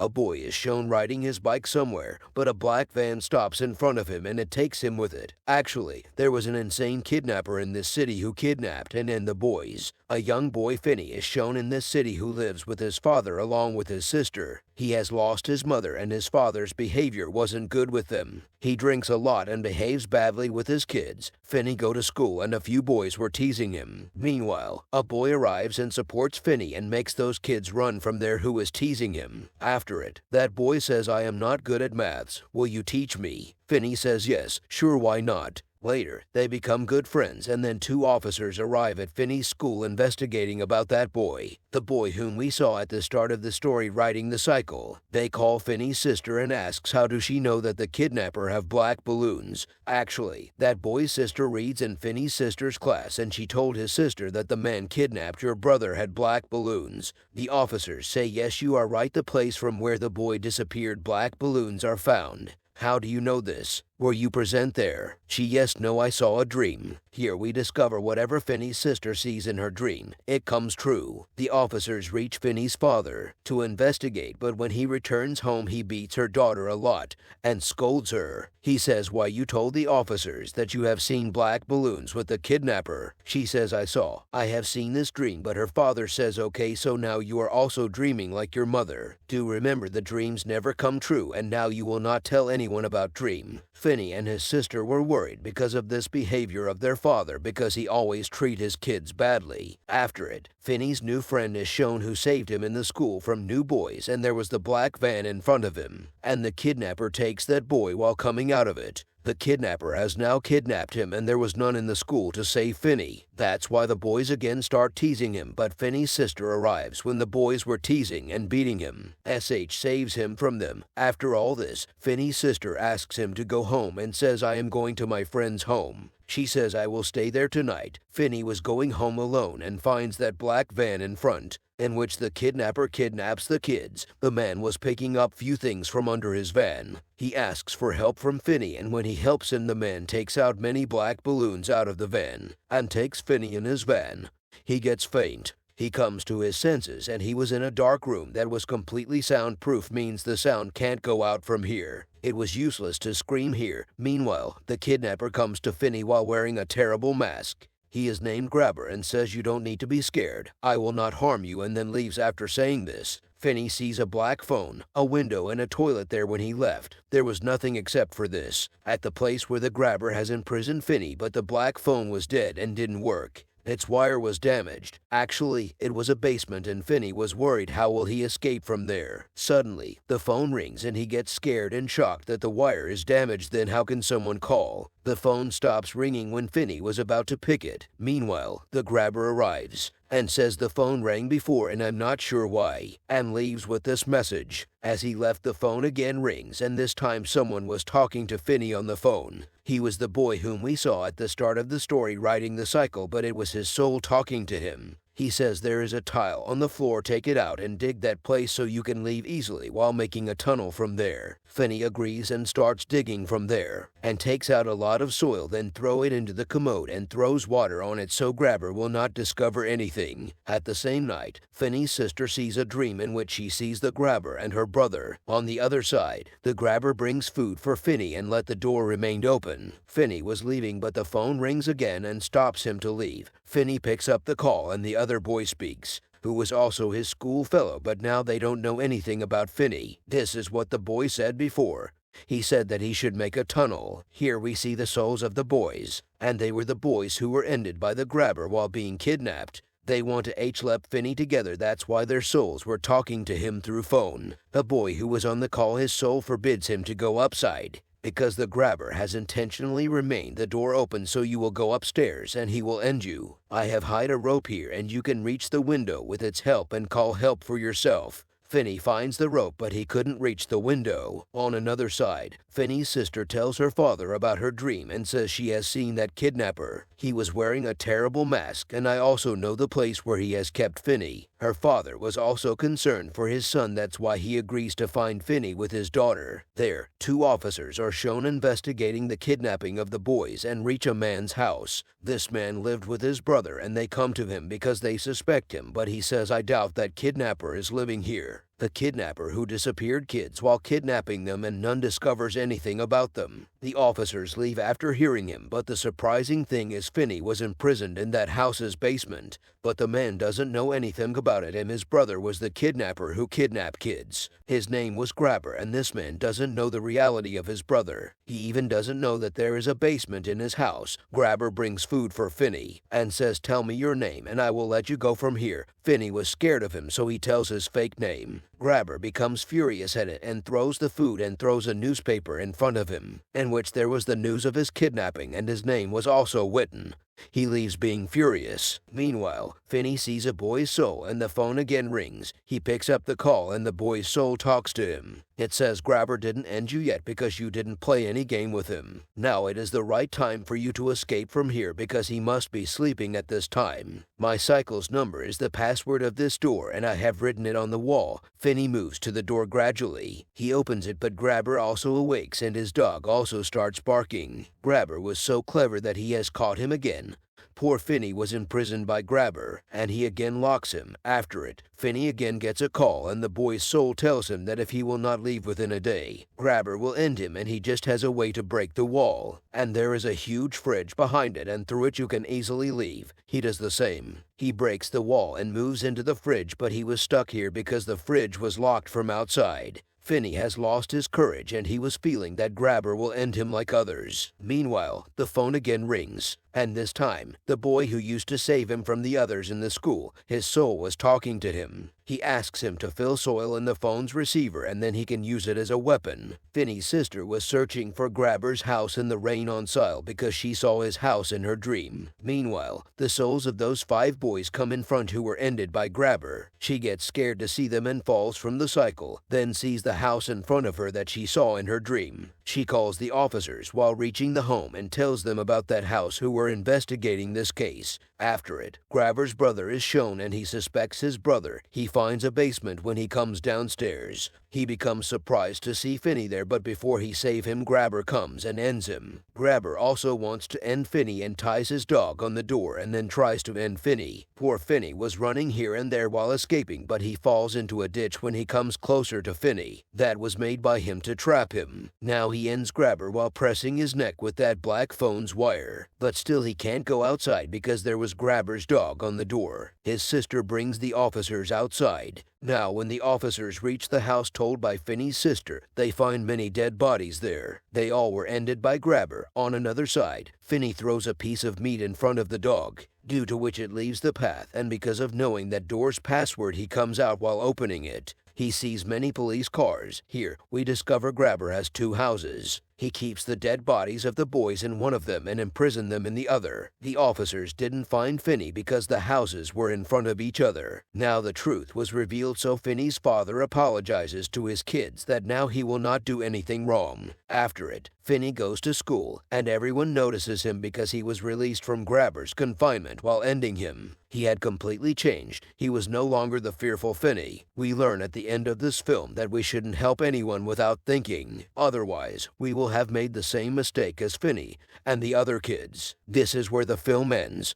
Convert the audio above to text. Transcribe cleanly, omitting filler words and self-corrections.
A boy is shown riding his bike somewhere, but a black van stops in front of him and it takes him with it. Actually, there was an insane kidnapper in this city who kidnapped and then the boys. A young boy, Finny, is shown in this city who lives with his father along with his sister. He has lost his mother and his father's behavior wasn't good with them. He drinks a lot and behaves badly with his kids. Finny go to school and a few boys were teasing him. Meanwhile, a boy arrives and supports Finny and makes those kids run from there who is teasing him. After it, that boy says, "I am not good at maths. Will you teach me?" Finny says yes, sure, why not? Later, they become good friends and then two officers arrive at Finny's school investigating about that boy, the boy whom we saw at the start of the story riding the cycle. They call Finny's sister and asks how does she know that the kidnapper have black balloons. Actually, that boy's sister reads in Finny's sister's class and she told his sister that the man kidnapped your brother had black balloons. The officers say yes, you are right, the place from where the boy disappeared black balloons are found. How do you know this? Were you present there? She yes, no, I saw a dream. Here we discover whatever Finny's sister sees in her dream, it comes true. The officers reach Finny's father to investigate, but when he returns home he beats her daughter a lot and scolds her. He says, why, you told the officers that you have seen black balloons with the kidnapper. She says, I have seen this dream, but her father says, okay, so now you are also dreaming like your mother. Do remember the dreams never come true and now you will not tell anyone about dream. Finny and his sister were worried because of this behavior of their father because he always treat his kids badly. After it, Finny's new friend is shown who saved him in the school from new boys and there was the black van in front of him. And the kidnapper takes that boy while coming out of it. The kidnapper has now kidnapped him and there was none in the school to save Finny. That's why the boys again start teasing him, but Finny's sister arrives when the boys were teasing and beating him. SH saves him from them. After all this, Finny's sister asks him to go home and says, I am going to my friend's home. She says, I will stay there tonight. Finny was going home alone and finds that black van in front, in which the kidnapper kidnaps the kids. The man was picking up few things from under his van. He asks for help from Finny, and when he helps him, the man takes out many black balloons out of the van and takes Finny in his van. He gets faint. He comes to his senses and he was in a dark room that was completely soundproof, means the sound can't go out from here. It was useless to scream here. Meanwhile, the kidnapper comes to Finny while wearing a terrible mask. He is named Grabber and says you don't need to be scared. I will not harm you, and then leaves after saying this. Finny sees a black phone, a window, and a toilet there when he left. There was nothing except for this at the place where the Grabber has imprisoned Finny, but the black phone was dead and didn't work. Its wire was damaged. Actually, it was a basement and Finny was worried how will he escape from there. Suddenly, the phone rings and he gets scared and shocked that the wire is damaged. Then how can someone call? The phone stops ringing when Finny was about to pick it. Meanwhile, the Grabber arrives and says the phone rang before and I'm not sure why, and leaves with this message. As he left, the phone again rings and this time someone was talking to Finny on the phone. He was the boy whom we saw at the start of the story riding the cycle, but it was his soul talking to him. He says there is a tile on the floor, take it out and dig that place so you can leave easily while making a tunnel from there. Finny agrees and starts digging from there and takes out a lot of soil, then throw it into the commode and throws water on it so Grabber will not discover anything. At the same night, Finny's sister sees a dream in which she sees the Grabber and her brother. On the other side, the Grabber brings food for Finny and let the door remain open. Finny was leaving but the phone rings again and stops him to leave. Finny picks up the call and the other boy speaks, who was also his school fellow, but now they don't know anything about Finny. This is what the boy said before. He said that he should make a tunnel. Here we see the souls of the boys, and they were the boys who were ended by the Grabber while being kidnapped. They want to H-lep Finny together, that's why their souls were talking to him through phone. The boy who was on the call, his soul forbids him to go upside, because the Grabber has intentionally remained the door open so you will go upstairs and he will end you. I have hide a rope here and you can reach the window with its help and call help for yourself. Finny finds the rope but he couldn't reach the window. On another side, Finny's sister tells her father about her dream and says she has seen that kidnapper. He was wearing a terrible mask and I also know the place where he has kept Finny. Her father was also concerned for his son, that's why he agrees to find Finny with his daughter. There, two officers are shown investigating the kidnapping of the boys and reach a man's house. This man lived with his brother and they come to him because they suspect him, but he says I doubt that kidnapper is living here. the kidnapper who disappeared kids while kidnapping them and none discovers anything about them. The officers leave after hearing him, but the surprising thing is Finny was imprisoned in that house's basement, but the man doesn't know anything about it and his brother was the kidnapper who kidnapped kids. His name was Grabber and this man doesn't know the reality of his brother. He even doesn't know that there is a basement in his house. Grabber brings food for Finny and says, "Tell me your name and I will let you go from here." Finny was scared of him, so he tells his fake name. Grabber becomes furious at it and throws the food and throws a newspaper in front of him, in which there was the news of his kidnapping and his name was also written. He leaves being furious. Meanwhile, Finny sees a boy's soul and the phone again rings. He picks up the call and the boy's soul talks to him. It says, "Grabber didn't end you yet because you didn't play any game with him. Now it is the right time for you to escape from here because he must be sleeping at this time. My cycle's number is the password of this door and I have written it on the wall." Finny moves to the door gradually. He opens it but Grabber also awakes and his dog also starts barking. Grabber was so clever that he has caught him again. Poor Finny was imprisoned by Grabber, and he again locks him. After it, Finny again gets a call, and the boy's soul tells him that if he will not leave within a day, Grabber will end him and he just has a way to break the wall. And there is a huge fridge behind it, and through it you can easily leave. He does the same. He breaks the wall and moves into the fridge, but he was stuck here because the fridge was locked from outside. Finny has lost his courage and he was feeling that Grabber will end him like others. Meanwhile, the phone again rings. And this time, the boy who used to save him from the others in the school, his soul was talking to him. He asks him to fill soil in the phone's receiver and then he can use it as a weapon. Finny's sister was searching for Grabber's house in the rain on soil because she saw his house in her dream. Meanwhile, the souls of those 5 boys come in front who were ended by Grabber. She gets scared to see them and falls from the cycle, then sees the house in front of her that she saw in her dream. She calls the officers while reaching the home and tells them about that house who were investigating this case. After it, Grabber's brother is shown and he suspects his brother. He finds a basement when he comes downstairs. He becomes surprised to see Finny there, but before he save him, Grabber comes and ends him. Grabber also wants to end Finny and ties his dog on the door and then tries to end Finny. Poor Finny was running here and there while escaping, but he falls into a ditch when he comes closer to Finny. That was made by him to trap him. Now he ends Grabber while pressing his neck with that black phone's wire. But still he can't go outside because there was Grabber's dog on the door. His sister brings the officers outside. Now, when the officers reach the house told by Finny's sister, they find many dead bodies there. They all were ended by Grabber. On another side, Finny throws a piece of meat in front of the dog, due to which it leaves the path, and because of knowing that door's password he comes out while opening it. He sees many police cars. Here, we discover Grabber has 2 houses. He keeps the dead bodies of the boys in one of them and imprisoned them in the other. The officers didn't find Finny because the houses were in front of each other. Now the truth was revealed, so Finny's father apologizes to his kids that now he will not do anything wrong. After it, Finny goes to school, and everyone notices him because he was released from Grabber's confinement while ending him. He had completely changed. He was no longer the fearful Finny. We learn at the end of this film that we shouldn't help anyone without thinking. Otherwise, we will have made the same mistake as Finny and the other kids. This is where the film ends.